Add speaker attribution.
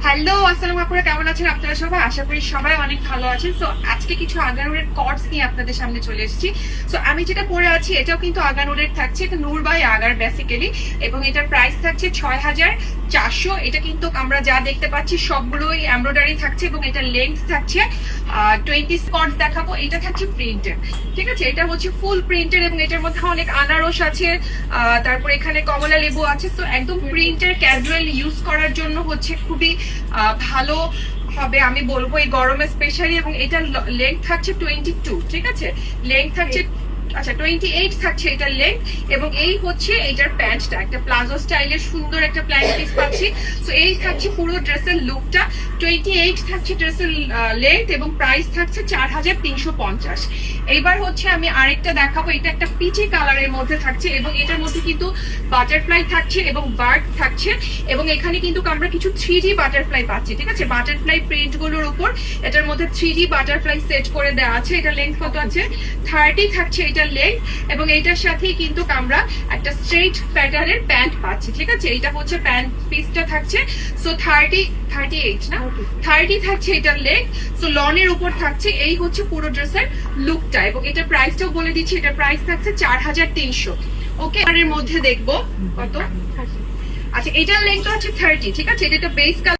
Speaker 1: Hello, আসসালামু আলাইকুম। কেমন আছেন আপনারা সবাই? আশা করি সবাই অনেক ভালো আছেন। সো আজকে কিছু আগানুরের কর্ডস নিয়ে আপনাদের সামনে চলে এসেছি। সো আমি যেটা পরে আছি এটাও কিন্তু আগানুরের থাকছে, এটা নূর বাই আগার বেসিক্যালি, এবং এটার প্রাইস থাকছে ৬,৪০০। এটা কিন্তু আমরা যা দেখতে পাচ্ছি সবগুলোই এমব্রয়ডারি থাকছে এবং এটার লেন্থ থাকছে 20 কর্ডস দেখাবো। এটা থাকছে প্রিন্টেড, ঠিক আছে? এটা হচ্ছে ফুল প্রিন্টেড এবং এটার মধ্যে অনেক আনারস আছে, তারপর এখানে কমলা লেবু আছে। তো একদম প্রিন্টের ক্যাজুয়াল ইউজ করার জন্য হচ্ছে খুবই ভালো হবে আমি বলবো এই গরমে স্পেশালি। এবং এটার লেন্থ থাকছে 22, ঠিক আছে? লেন্থ থাকছে 28 থাকছে এটার লেন্থ। এবং এই হচ্ছে এটার প্যান্টটা, একটা প্লাজো স্টাইলের সুন্দর একটা প্যান্ট পিস পাচ্ছি। তো এই থাকছে পুরো ড্রেসের লুকটা। 28 থাকছে ড্রেসের লেন্থ এবং প্রাইস থাকছে 4,350। এইবার হচ্ছে আমি আরেকটা দেখাবো, এটা একটা পিচি কালারের মধ্যে থাকছে এবং এটার মধ্যে কিন্তু বাটারফ্লাই থাকছে এবং বার্ড থাকছে এবং এখানে কিন্তু আমরা কিছু 3D বাটারফ্লাই পাচ্ছি, ঠিক আছে? বাটারফ্লাই প্রিন্ট গুলোর উপর এটার মধ্যে 3D বাটারফ্লাই সেট করে দেওয়া আছে। এটা লেন্থ কত আছে? 30 থাকছে এটার লেন্থ এবং এটার সাথেই কিন্তু আমরা একটা স্ট্রেট প্যাটার্নের প্যান্ট পাচ্ছি, ঠিক আছে? এটা হচ্ছে প্যান্ট পিসটা থাকছে। সো 38 না 30 থাকছে এটার লেন্থ। সো লনের উপর থাকছে। এই হচ্ছে পুরো ড্রেসের লুকটা এবং এটার প্রাইসটাও বলে দিচ্ছি, এটার প্রাইস থাকছে 4,300। ওকে, এর মধ্যে দেখবো কত। আচ্ছা, এটার লেন্থ হচ্ছে 30, ঠিক আছে? এটা বেস